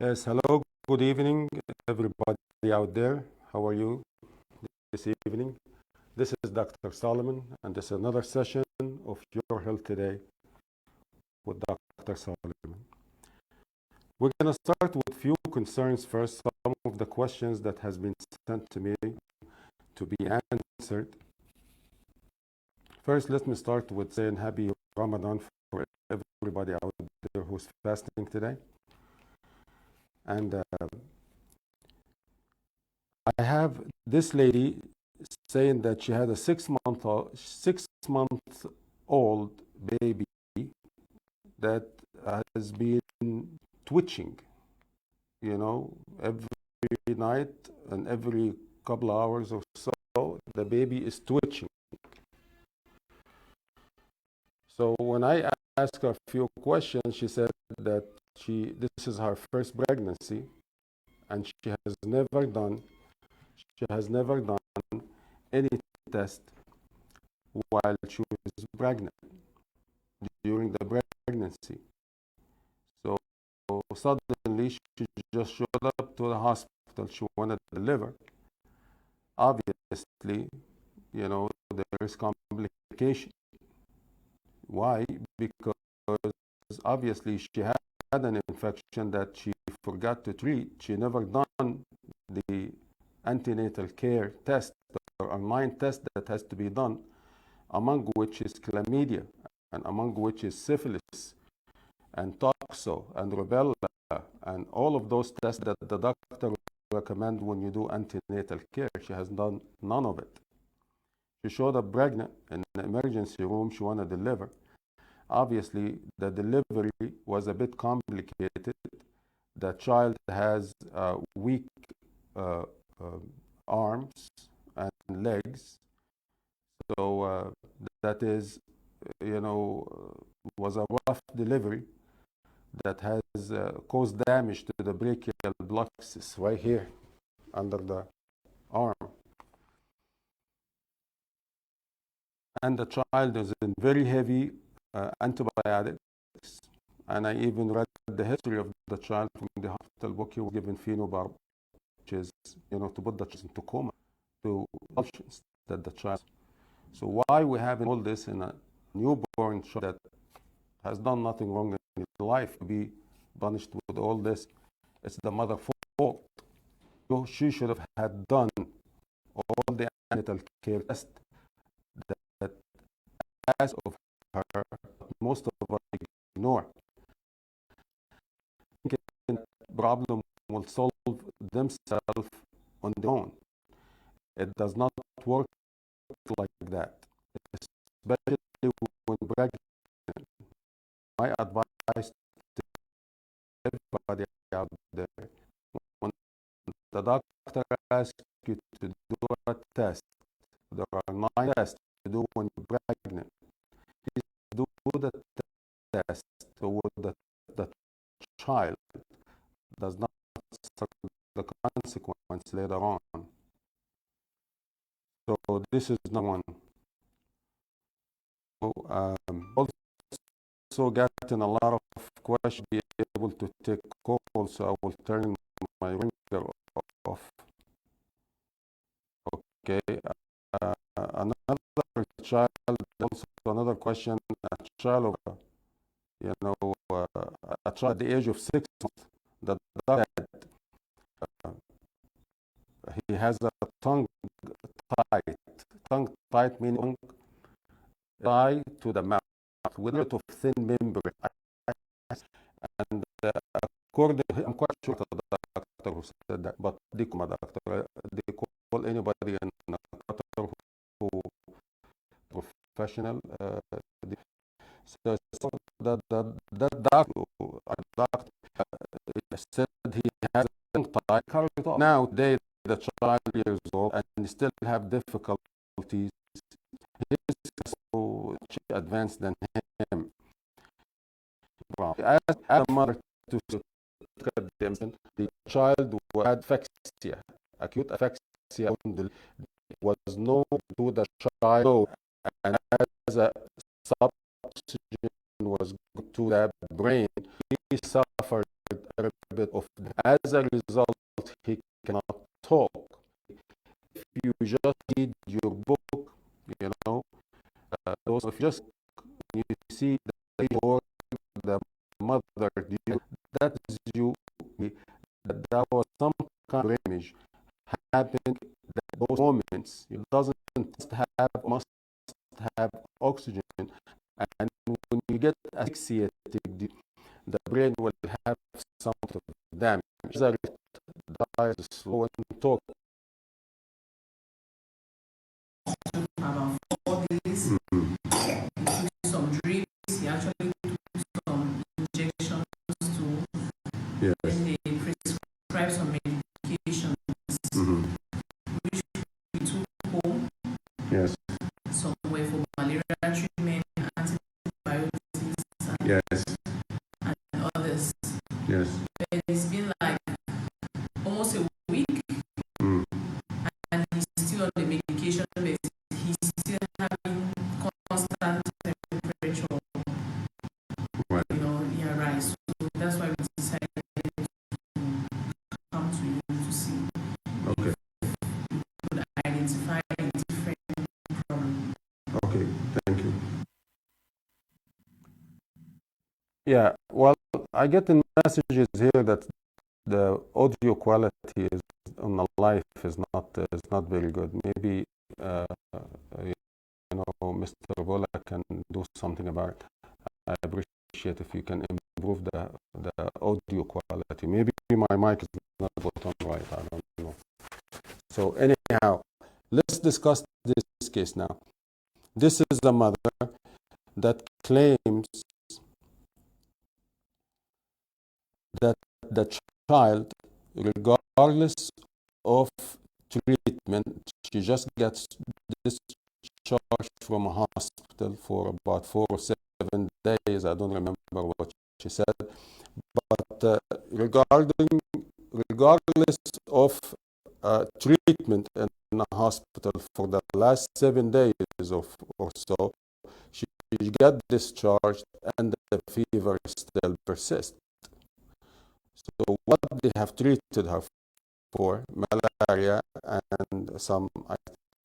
Yes, hello, good evening, everybody out there. How are you this evening? This is Dr. Solomon, and this is another session of Your Health Today with Dr. Solomon. We're going to start with few concerns first, some of the questions that has been sent to me to be answered. First, let me start with saying happy Ramadan for everybody out there who's fasting today. And I have this lady saying that she had a 6 month old baby that has been twitching, every night and every couple of hours or so, the baby is twitching. So when I asked her a few questions, she said that this is her first pregnancy and she has never done any test while she was pregnant during the pregnancy. So suddenly she just showed up to the hospital. She wanted to deliver. Obviously, there is complication. Why? Because obviously she had an infection that she forgot to treat. She never done the antenatal care test or online test that has to be done, among which is chlamydia, and among which is syphilis, and toxo, and rubella, and all of those tests that the doctor recommend when you do antenatal care. She has done none of it. She showed up pregnant in the emergency room. She wanted to deliver. Obviously, the delivery was a bit complicated. The child has weak arms and legs. So that is, was a rough delivery that has caused damage to the brachial plexus right here under the arm. And the child is in very heavy antibiotics. And I even read the history of the child from the hospital book. He was given phenobarb, which is, to put the child into coma, to convulsions that the child. So why we having all this in a newborn child that has done nothing wrong in his life to be punished with all this? It's the mother's fault. So she should have had done all the antenatal care tests that as of her, most of us ignore. The problem will solve themselves on their own. It does not work like that, especially when pregnant. My advice to everybody out there, when the doctor asks you to do a test, there are 9 tests to do when you're pregnant. Please do the test so the child does not suffer the consequence later on. So this is number one. Also getting a lot of questions, be able to take calls, so I will turn my ringer off. Okay. Another child, also another question, a child of, a child at the age of 6 months, the doctor said he has a tongue tight meaning tied to the mouth with a lot of thin membrane. And according, I'm quite sure the doctor who said that, but they call anybody in a doctor who professional. So that doctor said he has a tongue tied. Now today the child is years old and still have difficulties. He's so advanced than him. As a mother to look at the child had asphyxia, acute asphyxia, was known to the child, and as a suboxygen was to the brain, he suffered a bit of, as a result, he cannot talk. If you just read your book, you know, those if you just you see the or the mother, that is you, that was some kind of image happening at those moments. It doesn't must have oxygen, and when you get asphyxiated, the brain will have some sort of damage. As dies slow and talk. About 4 days, he took some drips, he actually took some injections too. Yes. Then they prescribed some medications, which we took home. Yes. Some were for malaria treatment, antibiotics, Yes. and others. Yes. But it's been like almost a week, and he's still on the medication, but he's still having constant temperature, Right. rise. So that's why we decided to come to you to see Okay. if we could identify a different problem. Okay. Thank you. Yeah. Well, I get the messages here that the audio quality is on the live is not very good. Maybe Mr. Bola can do something about it. I appreciate if you can improve the audio quality. Maybe my mic is not put on right. I don't know. So anyhow, let's discuss this case now. This is a mother that claims that the child, regardless of treatment, she just gets discharged from a hospital for about 4 or 7 days. I don't remember what she said, but regardless of treatment in a hospital for the last 7 days or so, she got discharged and the fever still persists. So what they have treated her for, malaria and I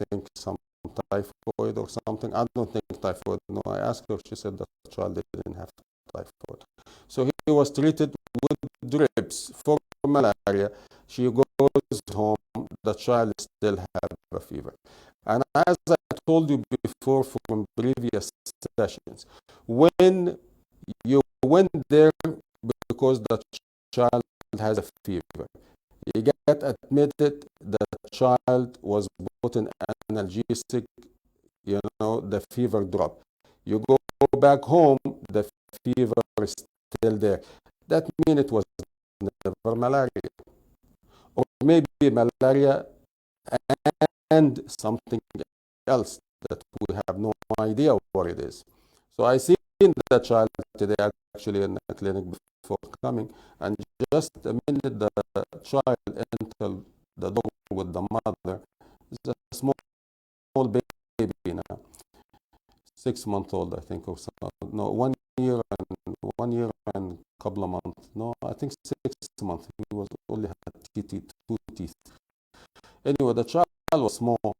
think some typhoid or something. I don't think typhoid. No, I asked her. She said the child didn't have typhoid. So he was treated with drips for malaria. She goes home. The child still have a fever. And as I told you before from previous sessions, when you went there because the child has a fever, you get admitted, the child was put in analgesic, the fever dropped. You go back home, the fever is still there. That means it was never malaria. Or maybe malaria and something else that we have no idea what it is. So I seen the child today actually in the clinic before coming, and just a minute the child entered the door with the mother. It's a small baby now, 6 months old, I think, or so. No, 1 year and a couple of months. No, I think 6 months. He was only had two teeth. Anyway, the child was small,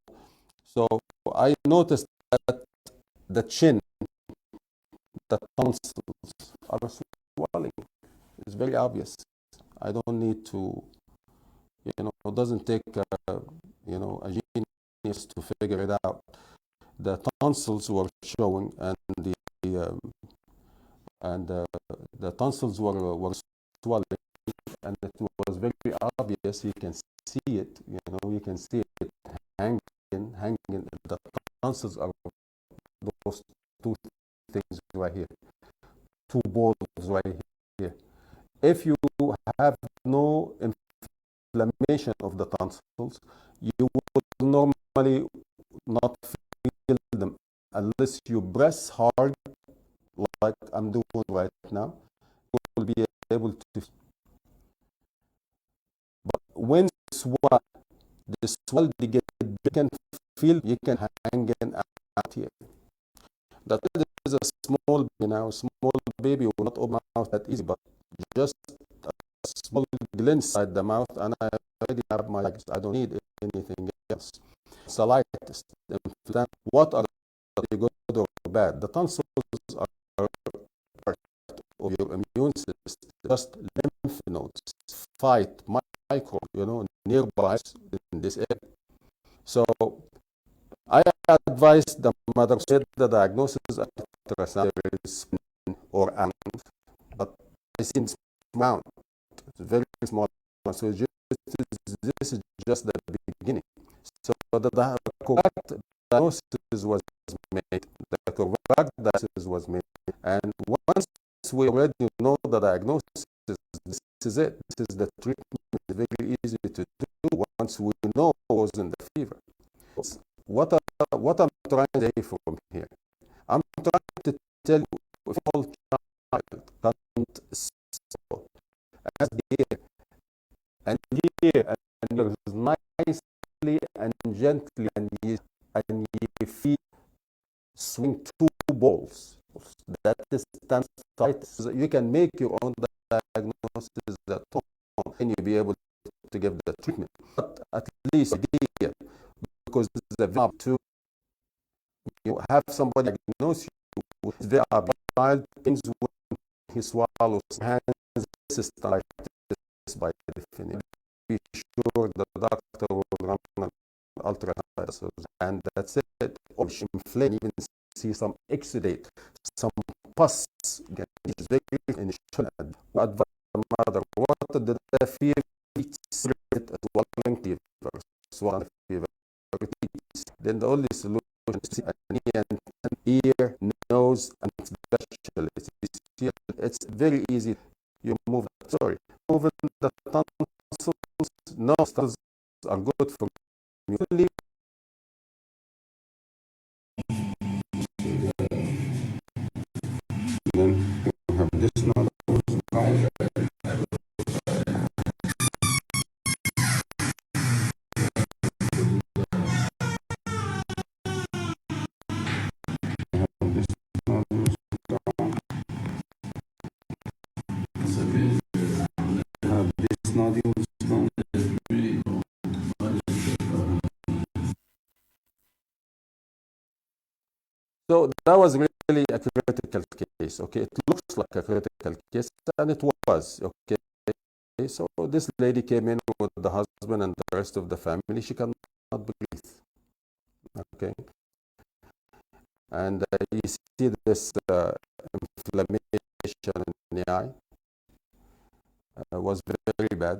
so I noticed that the chin, the tonsils are swelling. It's very obvious. I don't need to, it doesn't take, a genius to figure it out. The tonsils were showing, and the tonsils were swelling, and it was very obvious. You can see it. You can see it hanging. The tonsils are those two things right here, two balls right here. If you have no inflammation of the tonsils, you would normally not feel them unless you press hard, like I'm doing right now. You will be able to. But when the swell they get, you can feel, you can hang in out here. That is a small baby will not open out that easy, but just a small gland inside the mouth, and I already have my legs. I don't need anything else. Tonsillitis, what are they, good or bad? The tonsils are part of your immune system. Just lymph nodes fight micro, nearby in this area. So I advise the mother to get the diagnosis of ultrasound or amount, but it's in amount. It's very small. So this is just the beginning. So the correct diagnosis was made. The correct diagnosis was made, and once we already know the diagnosis, this is it. This is the treatment. It's very easy to do once we know causing the fever. What I'm trying to say from here, I'm trying to tell you, if all child can't swallow as here and here and nicely and gently and you feed swing two balls. That is tonsillitis. You can make your own diagnosis at home and you'll be able to give the treatment. But at least idea, because the verb to you have somebody diagnose you with the child things when he swallows hands. This is tonsillitis by definition. Be sure the doctor will run an ultrasound, and that's it. Or inflame, even see some exudate, some pus. Again, it's very initial. Advise the mother, what did the fever swelling fever, swelling fever? Then the only solution is an ear, nose, and specialist. It's very easy. You move, moving the tonsils. No, tonsils are good for you. Then you have this now. So that was really a critical case. Okay, it looks like a critical case, and it was. Okay, so this lady came in with the husband and the rest of the family. She cannot breathe. Okay, and you see this inflammation in the eye was very bad.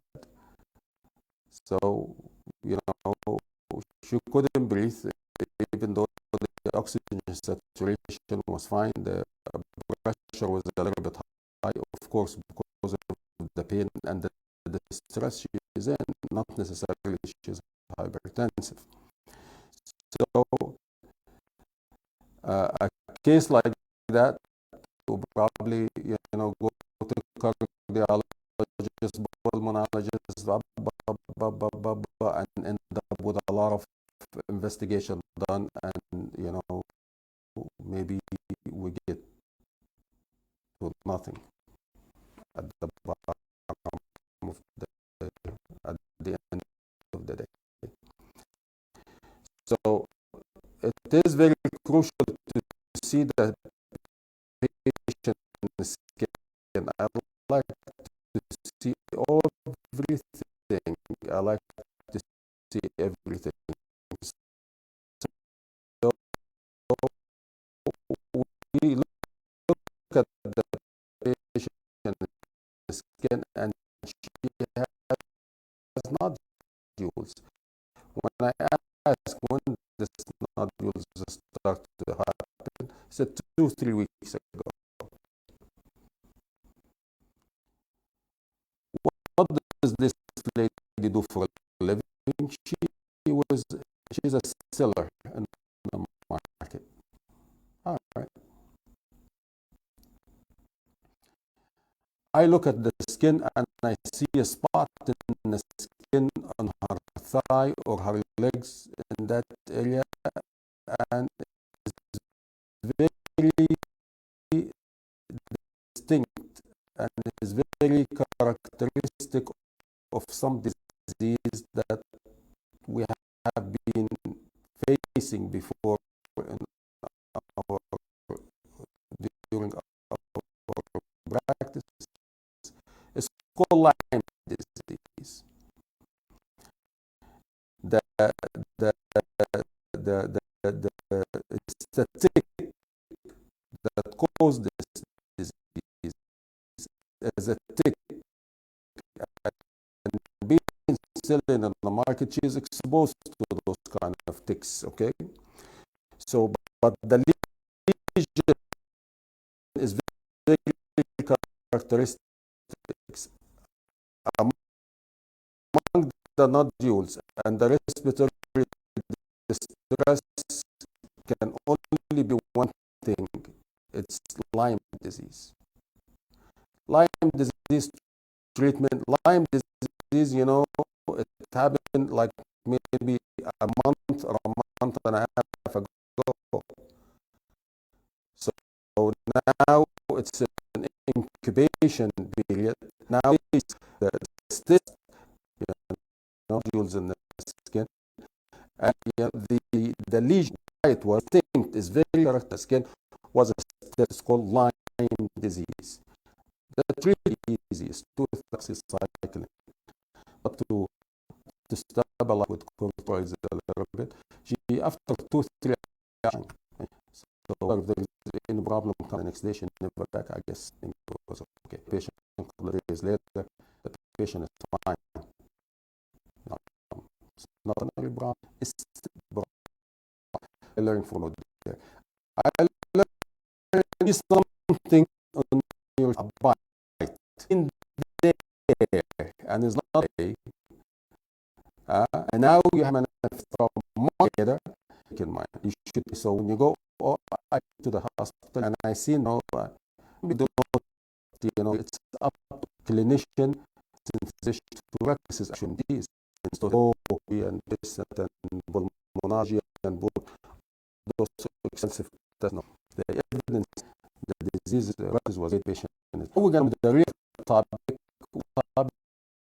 So she couldn't breathe, even though the oxygen saturation was fine. The pressure was a little bit high, of course, because of the pain and the stress she is in, not necessarily she's hypertensive. So a case like that will probably, go to cardiologist, pulmonologist, and end up with a lot of investigation done, and maybe we get to nothing at the bottom of at the end of the day. So it is very crucial to see the patient skin. I like to see everything. I like to see everything. So we look at the patient skin, and she has nodules. When I ask when this nodules start to happen, it's 2-3 weeks ago. What does this lady do for a living? She's a seller in the market. All right. I look at the skin and I see a spot in the skin on her thigh or her legs in that area, and it's very distinct and is very characteristic of some disease that we have been facing before in our, during our practice. It's called Lyme disease. The, the, it's the tick that causes this disease is a tick, and being selling in the market, she is exposed to those kind of ticks. Okay, so but the lesion is very characteristic among the nodules, and the respiratory distress can only be one thing. It's Lyme disease. Lyme disease treatment. Lyme disease, you know, it happened like maybe a month or a month and a half ago. So now it's an incubation period. Now it's the still nodules in the skin, and the lesion, it was distinct, is very characteristic. Skin was it's called Lyme disease. That's really easy. It's cycling, but to stabilize with corticosteroids a little bit. After 2-3 actions, so if there is any problem, come the next day, she never back. I guess it was okay. Patient a couple of days later, the patient is fine. It's not an early problem. It's I learned from there. I learned something on your bite in there, and it's not a. And now you have an marketer in mind. You should. So when you go to the hospital, and I see no, we do not, you know, it's up to clinician to practice action these and this and pulmonology and those extensive tests. No, the evidence, the disease was a patient. We're going to the real topic,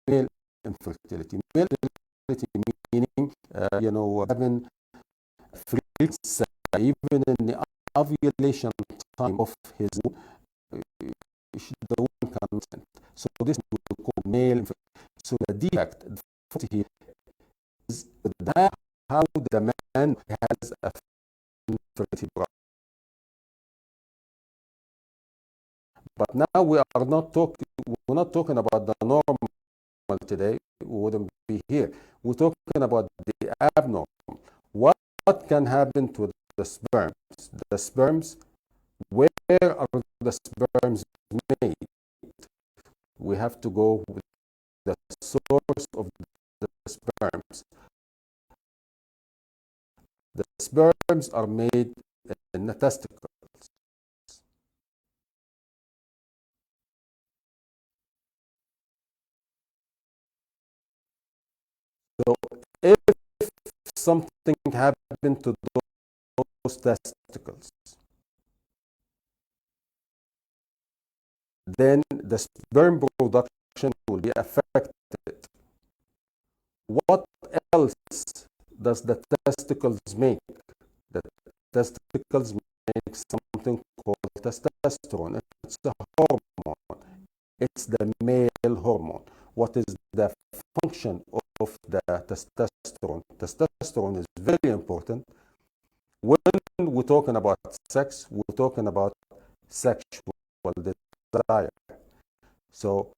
male infertility. Male infertility meaning, you know, having freaks even in the ovulation time of his womb, the woman consent. So this we call male infertility. So the defect here is that how the man has a fertility problem. But now we're not talking about the normal today. We wouldn't be here. We're talking about the abnormal. What can happen to the sperms? The sperms, where are the sperms made? We have to go with the source of the sperms. The sperms are made in the testicles. So if something happened to those testicles, then the sperm production will be affected. What else does the testicles make? The testicles make something called testosterone. It's a hormone. It's the male hormone. What is the function of the testosterone? Testosterone is very important. When we're talking about sex, we're talking about sexual desire. So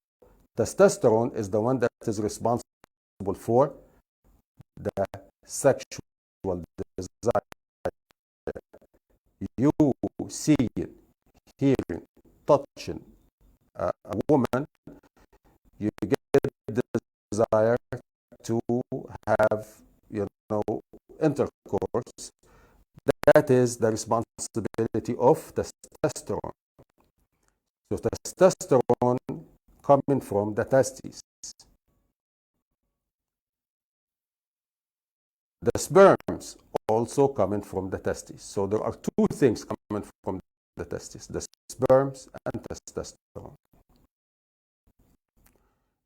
testosterone is the one that is responsible for the sexual desire. You seeing, hearing, touching a woman, you get the desire to have, you know, intercourse. That is the responsibility of testosterone. So testosterone coming from the testes. The sperms also coming from the testes. So there are two things coming from the testes, the sperms and testosterone.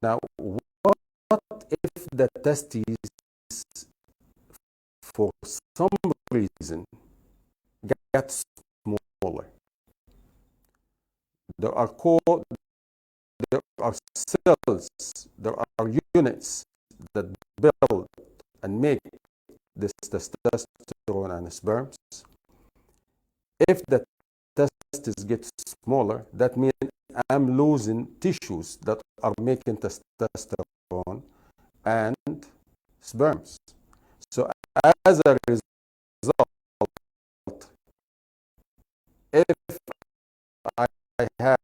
Now, what if the testes, for some reason, get smaller? There are cells, there are units that build and make this testosterone and sperms. If the testes get smaller, that means I'm losing tissues that are making testosterone and sperms. So as a result, if I have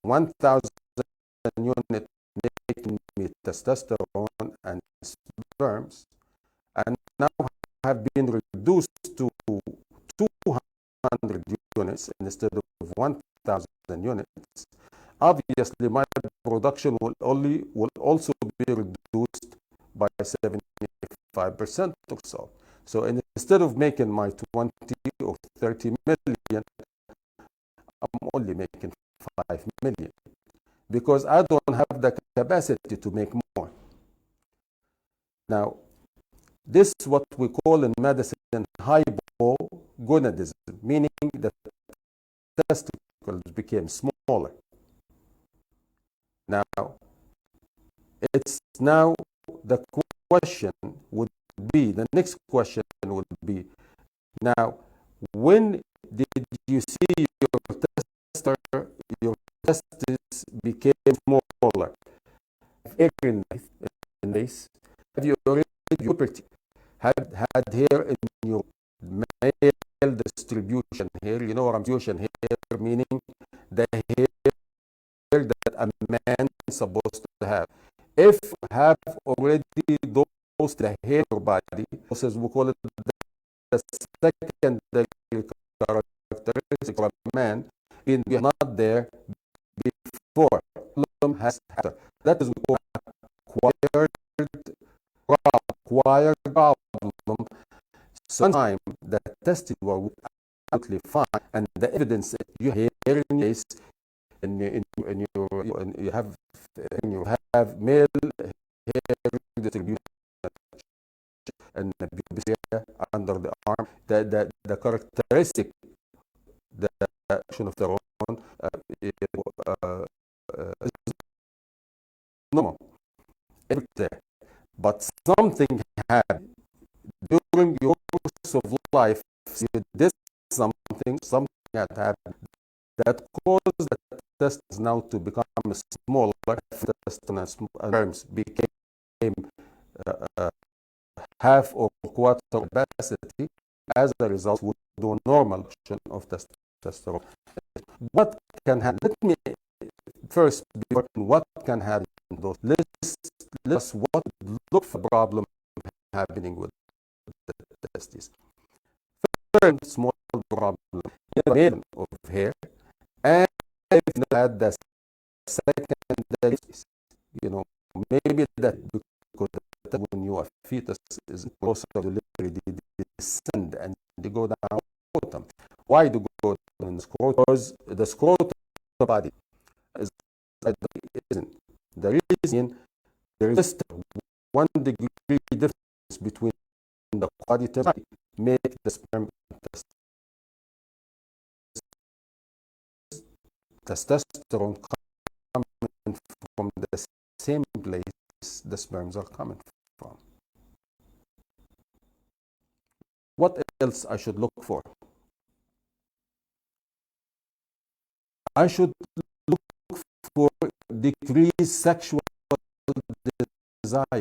1,000 units making me testosterone and sperms, and now have been reduced to 200 units instead of 1,000 units, obviously my production will also be reduced by 75% or so. So instead of making my 20 or 30 million, I'm only making 5 million because I don't have the capacity to make more. Now, this is what we call in medicine hypogonadism, meaning that testicles became smaller. Now, the question would be, the next question would be, now, when did you see your testes became smaller? In this, have you already puberty? Had hair in your male distribution hair? You know what I'm distribution hair, meaning the hair that a man is supposed to have. If have already those the hair in your body, we call it the secondary characteristic of a man, in not there before. Problem has happened. That is what acquired problem. Sometime the tested were absolutely fine, and the evidence that you hear in case and you have male hair distribution and under the arm, the characteristic, the action of the hormone is normal. It's there. But something happened during your course of life. You did something had happened that caused the testes now to become smaller. Testes and sperms became half or quarter capacity. As a result, we do a normal action of testosterone. What can happen? Let me first be what can happen. Let's look for problem happening with the testes. First, small problem made of hair, and if you add the secondary, maybe that because when you are fetus is closer to literally descend and they go down bottom. Why do go down in the scrotum? Because the scrotum body isn't. The reason there is just 1 degree difference between the quadriceps body make the sperm testosterone coming from the same place the sperms are coming from. What else I should look for? I should look for decreased sexual desire.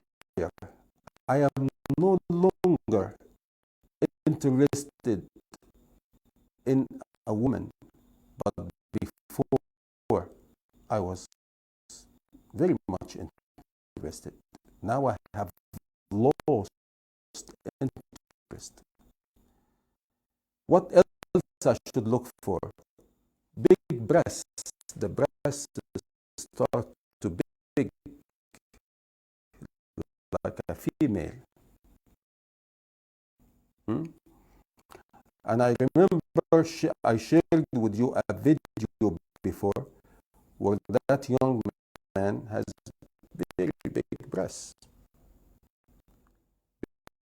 I am no longer interested in a woman, but before I was very much interested. Now I have lost interest. What else I should look for? Big breasts. The breasts start to be big, like a female. And I remember I shared with you a video before where that young man has stress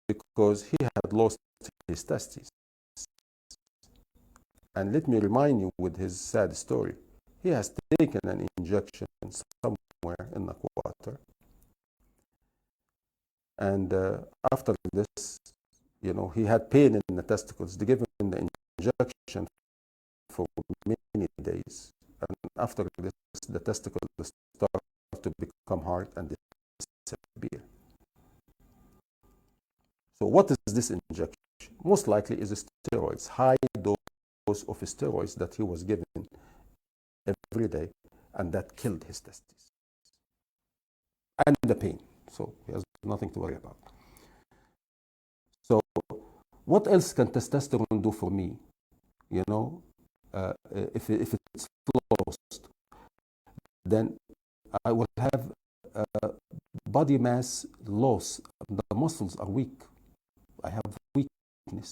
because he had lost his testes. And let me remind you with his sad story. He has taken an injection somewhere in the quarter. And after this, he had pain in the testicles. They gave him the injection for many days. And after this, the testicles start to become hard and disappear. So what is this injection? Most likely is steroids, high dose of steroids that he was given every day, and that killed his testes. And the pain. So he has nothing to worry about. So what else can testosterone do for me? If it's lost, then I will have body mass loss. The muscles are weak. I have weakness.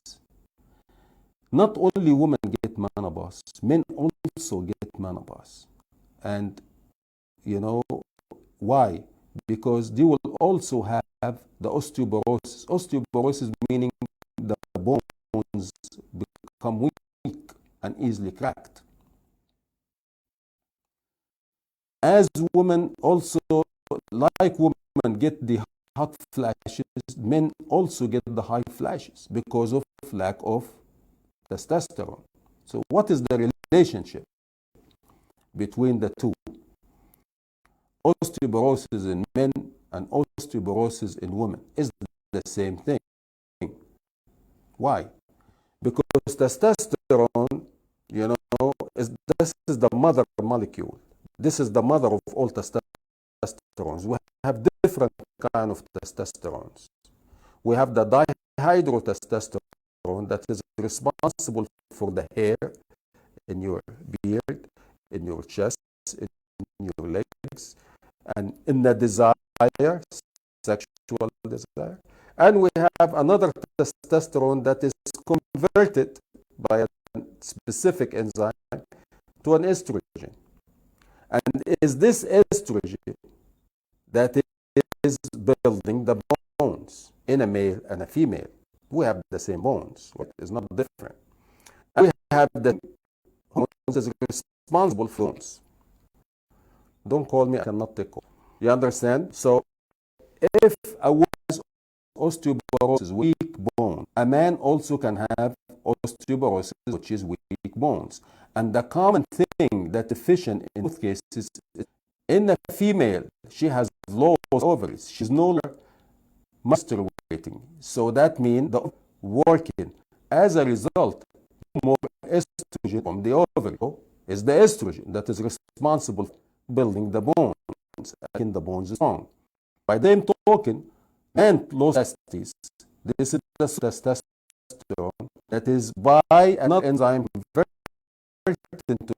Not only women get menopause, men also get menopause. And why? Because they will also have the osteoporosis. Osteoporosis meaning the bones become weak and easily cracked. As women also, like women get the hot flashes, men also get the high flashes because of lack of testosterone. So what is the relationship between the two? Osteoporosis in men and osteoporosis in women is the same thing. Why? Because testosterone, this is the mother molecule. This is the mother of all testosterone. We have different kind of testosterones. We have the dihydrotestosterone that is responsible for the hair in your beard, in your chest, in your legs, and in the desire, sexual desire. And we have another testosterone that is converted by a specific enzyme to an estrogen. And it is this estrogen that is building the bones in a male and a female. We have the same bones. It's not different. And we have the hormones that is responsible for bones. Don't call me, I cannot take call. You understand? So if a woman's osteoporosis, weak bone, a man also can have osteoporosis, which is weak bones. And the common thing that deficient in both cases, in a female, she has low ovaries. She's no longer masturbating. So that means the working. As a result, more estrogen from the ovary is the estrogen that is responsible for building the bones, making the bones strong. By them talking, and low testes, this is the testosterone that is by another enzyme converted into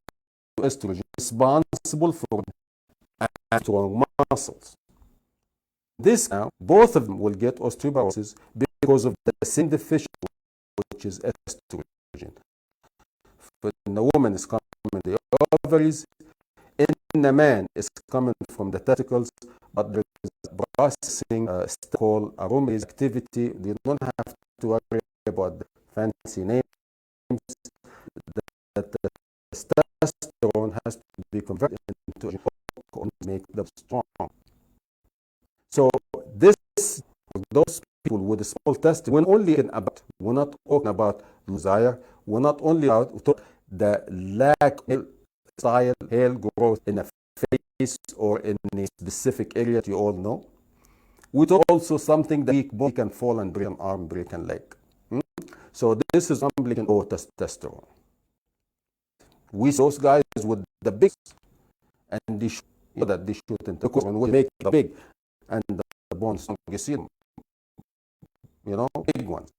estrogen, responsible for strong muscles. This now, both of them will get osteoporosis because of the same deficiency, which is estrogen. For the woman, is coming from the ovaries. In the man, is coming from the testicles, but there is processing called aromatase activity. They don't have to worry about the fancy names. The testosterone has to be converted into a to make them strong. So this, for those people with a small testicles, we're only about, we're not talking about desire. We're not only about the lack of style, hair growth in a face or in a specific area that you all know. We talk also something that weak bone can fall and break an arm, break a leg. So this is something or testosterone. We see those guys with the big, and they show that they shouldn't. Because when we make the big and the bones, you see them, big ones.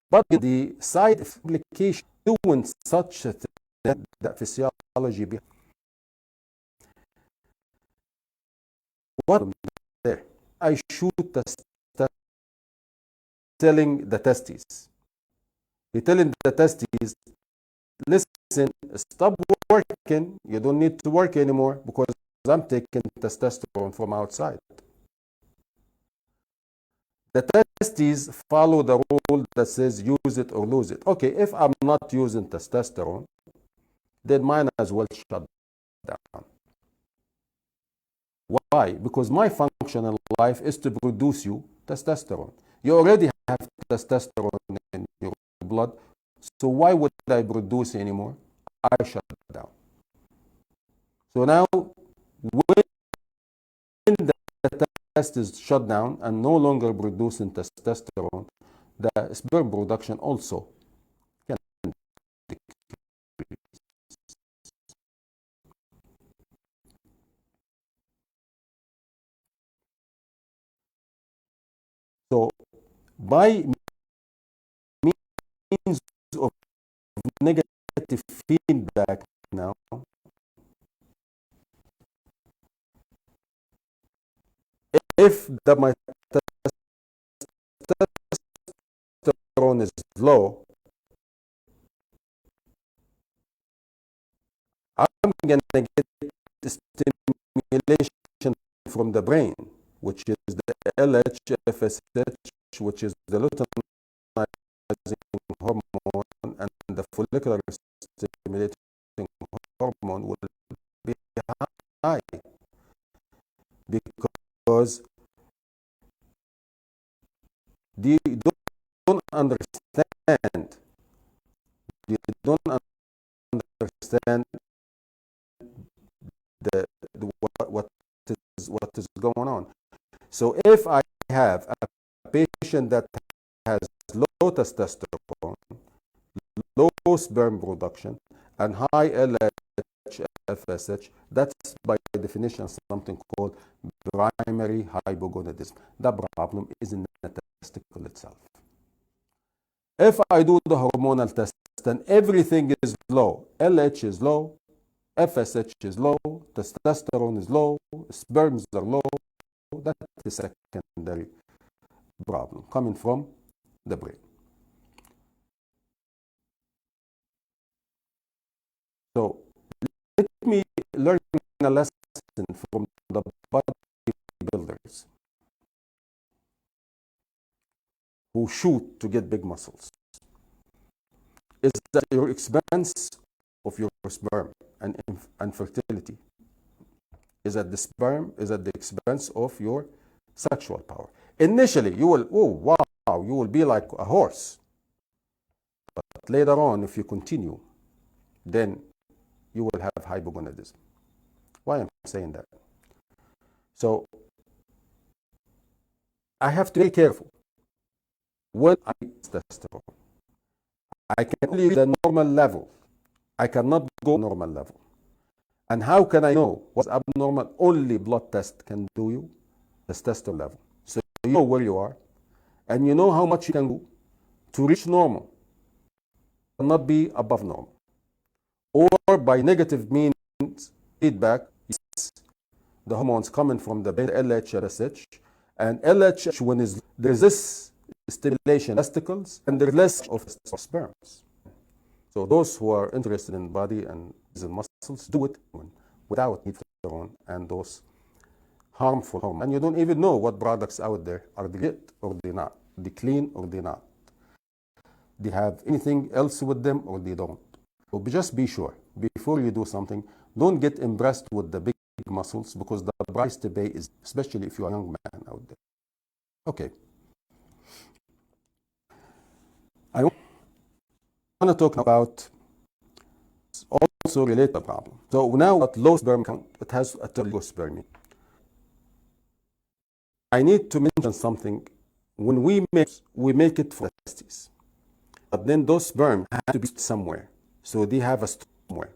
But the side application doing such a thing, that physiology behind. What there? I shoot telling the testes. He telling the testes, listen, stop working. You don't need to work anymore because I'm taking testosterone from outside. The testes follow the rule that says use it or lose it. Okay, if I'm not using testosterone, then mine as well shut down. Why? Because my function in life is to produce you testosterone. You already have testosterone in your blood, so why would I produce anymore? I shut down. So now, when the test is shut down and no longer producing testosterone, the sperm production also can decrease. So by means of negative feedback now, if my testosterone is low, I'm going to get stimulation from the brain, which is the LH, FSH, which is the luteinizing hormone, and the follicular stimulating hormone will be high because they don't understand. They don't understand what is going on. So if I have a patient that has low testosterone, low sperm production, and high LH, FSH, that's by definition something called primary hypogonadism. The problem is in the testicle itself. If I do the hormonal test and everything is low, LH is low, FSH is low, testosterone is low, sperms are low, that is a secondary problem coming from the brain. So let me learn a lesson from the bodybuilders who shoot to get big muscles. Is that your expense of your sperm and fertility? Is at the sperm, is at the expense of your sexual power. Initially, you will, oh wow, you will be like a horse. But later on, if you continue, then you will have hypogonadism. Why am I saying that? So I have to be careful when I use testosterone. I can only use the normal level. I cannot go normal level. And how can I know what's abnormal? Only blood test can do you testosterone level. So you know where you are, and you know how much you can do to reach normal, not be above normal. Or by negative means feedback, yes, the hormones coming from the brain, LH, LSH, and LH, when there's this stimulation testicles, and there's less of sperms. So those who are interested in body and muscles do it without testosterone and those harmful hormones. And you don't even know what products out there are they good or they not, they clean or they not. They have anything else with them or they don't. So just be sure before you do something. Don't get impressed with the big muscles because the price to pay is, especially if you're a young man out there. Okay. I want to talk about also related problem. So now at low sperm count, it has a low sperm. I need to mention something. When we make it for testes, but then those sperm have to be somewhere. So they have a store somewhere.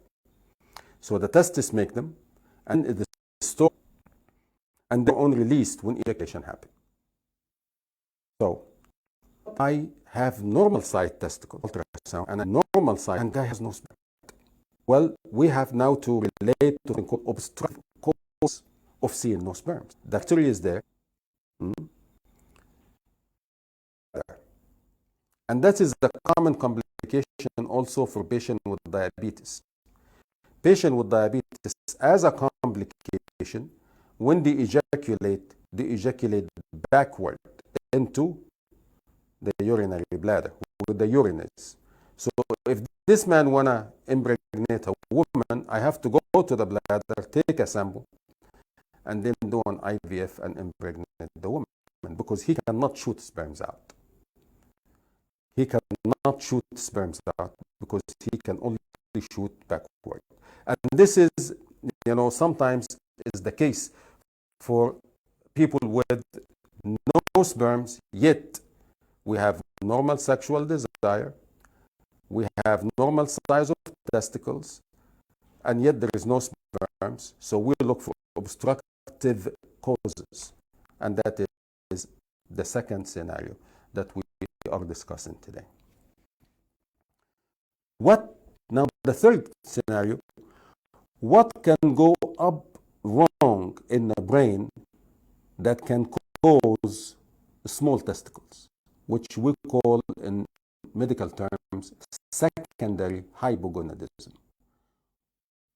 So the testes make them, and it is stored, and they're only released when ejaculation happens. So I have normal sized testicle ultrasound and a normal size, and guy has no sperm. Well, we have now to relate to the obstructive cause of seeing no sperms. The bacteria is there. And that is the common complication also for patients with diabetes. Patients with diabetes, as a complication, when they ejaculate backward. into the urinary bladder with the urinates. So if this man wanna impregnate a woman, I have to go to the bladder, take a sample, and then do an IVF and impregnate the woman, because he cannot shoot sperms out. He cannot shoot sperms out because he can only shoot backward. And this is, sometimes is the case for people with no sperms, yet we have normal sexual desire, we have normal size of testicles, and yet there is no sperms. So we look for obstructive causes. And that is the second scenario that we are discussing today. Now the third scenario, what can go up wrong in the brain that can cause small testicles, which we call in medical terms secondary hypogonadism.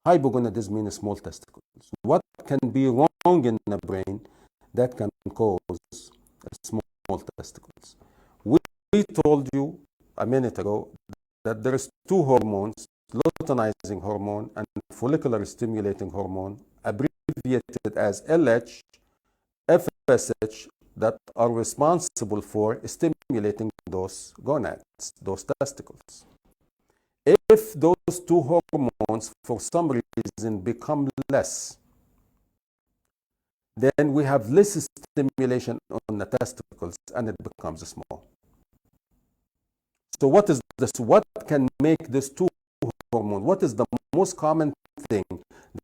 Hypogonadism means small testicles. What can be wrong in the brain that can cause small testicles? We told you a minute ago that there is two hormones, luteinizing hormone and follicular stimulating hormone, abbreviated as LH, FSH, that are responsible for stimulating those gonads, those testicles. If those two hormones for some reason become less, then we have less stimulation on the testicles and it becomes small. So what is this? What can make these two hormones? What is the most common thing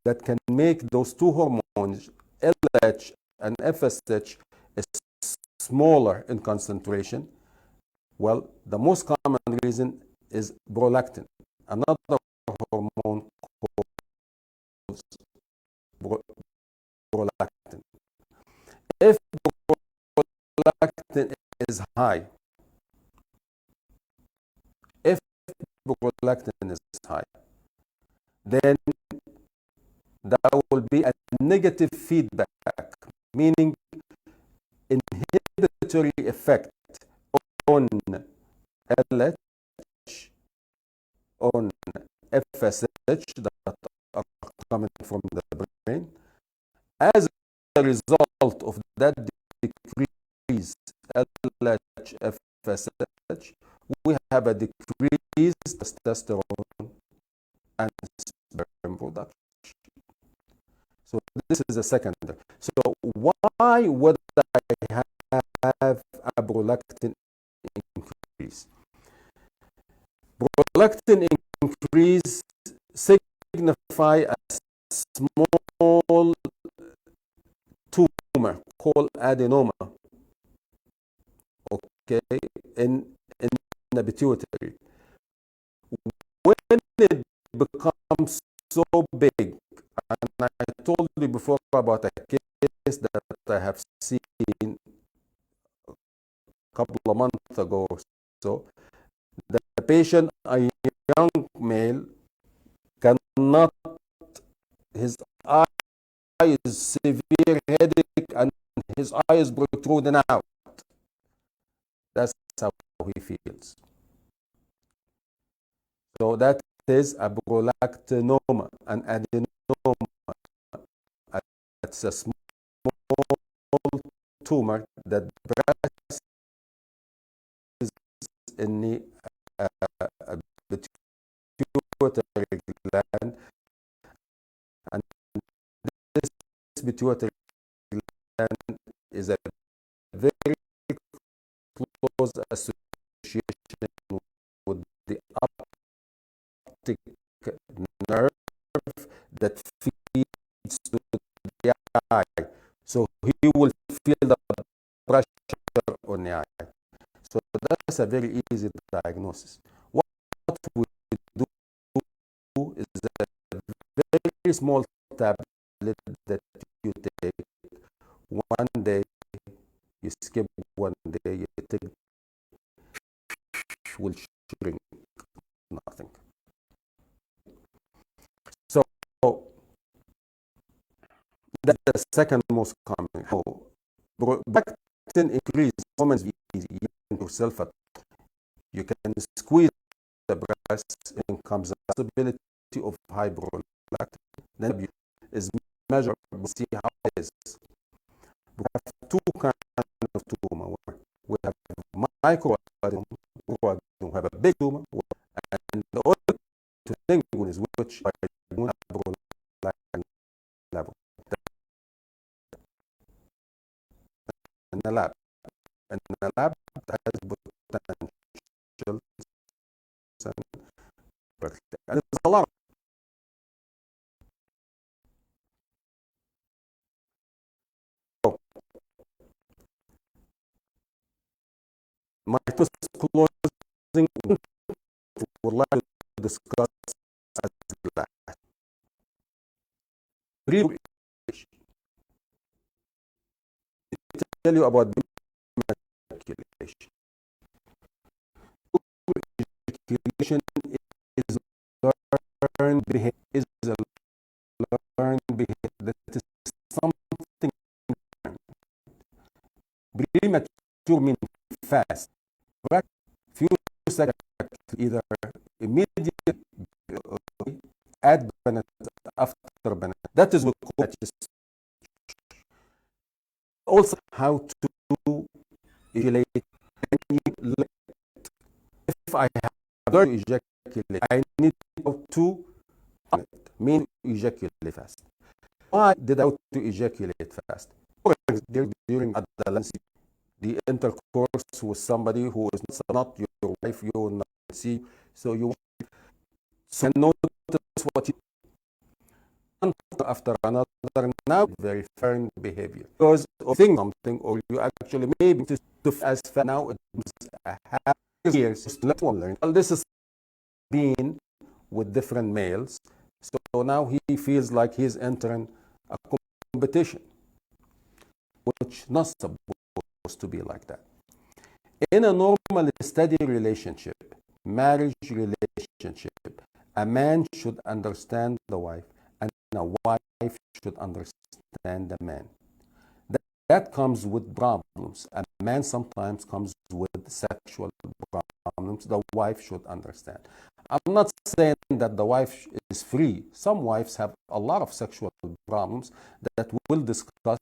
that can make those two hormones, LH and FSH, smaller in concentration? Well, the most common reason is prolactin, another hormone called prolactin. If prolactin is high, then there will be a negative feedback, meaning inhibitory effect on LH, on FSH that are coming from the brain. As a result of that decrease LH, FSH, we have a decreased testosterone and sperm production. So this is a secondary. So why would I have a prolactin increase? Prolactin increase signify a small tumor called adenoma, okay, in the pituitary. When it becomes so big, and I told you before about a case that I have seen a couple of months ago or so, the patient, a young male, cannot, his eye is severe headache and his eye is protruding out. That's how he feels. So that is a prolactinoma, an adenoma. It's a small tumor that presses in the pituitary gland, and this pituitary gland is a very close association with the optic nerve that feeds to the eye. So he will feel the pressure on the eye. So that's a very easy diagnosis. What we do is a very small tablet that you take one day, you skip one day, you take, will shrink nothing. So that's the second most common. Back increase, woman's easy, you can yourself at, you can squeeze the breast and comes the possibility of hyperprolactin. Then is measured, we see how it is. We have two kinds of tumor. We have microadenoma, we have a big tumor, and the other thing is which by hyperprolactin level in the lab. In the lab, that has potential, and it's a lot. My first closing would like to discuss as last. Tell you about ejaculation. Ejaculation is learned behavior. Is a learned behavior that is something learned. Premature means fast. Right? Few seconds, either immediate, at after benefit. That is what coaches. Also, how to ejaculate. If I have to ejaculate, I need to mean ejaculate fast. Why did I have to ejaculate fast? During adolescence, the intercourse with somebody who is not your wife, you will not see. So you notice what you after another, now very firm behavior because of think something, or you actually maybe to as far now it's a half years let one learn. Well, this is being with different males, so now he feels like he's entering a competition, which not supposed to be like that. In a normal steady relationship, marriage relationship, a man should understand the wife, and a wife should understand the man. That comes with problems. A man sometimes comes with sexual problems. The wife should understand. I'm not saying that the wife is free. Some wives have a lot of sexual problems that we'll discuss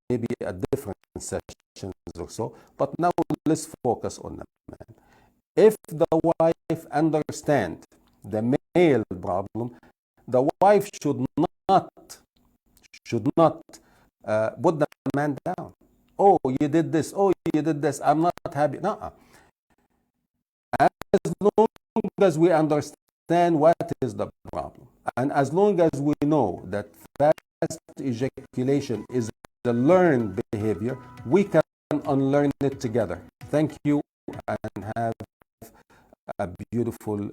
maybe at different sessions or so. But now let's focus on the man. If the wife understands the male problem, the wife should not put the man down. Oh, you did this. Oh, you did this. I'm not happy. No. As long as we understand what is the problem, and as long as we know that fast ejaculation is a learned behavior, we can unlearn it together. Thank you, and have a beautiful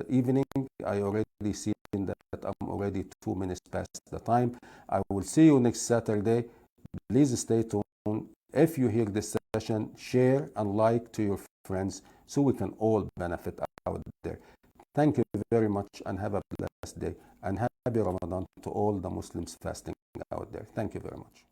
evening. I already see that I'm already 2 minutes past the time. I will see you next Saturday. Please stay tuned. If you hear this session, share and like to your friends so we can all benefit out there. Thank you very much, and have a blessed day, and happy Ramadan to all the Muslims fasting out there. Thank you very much.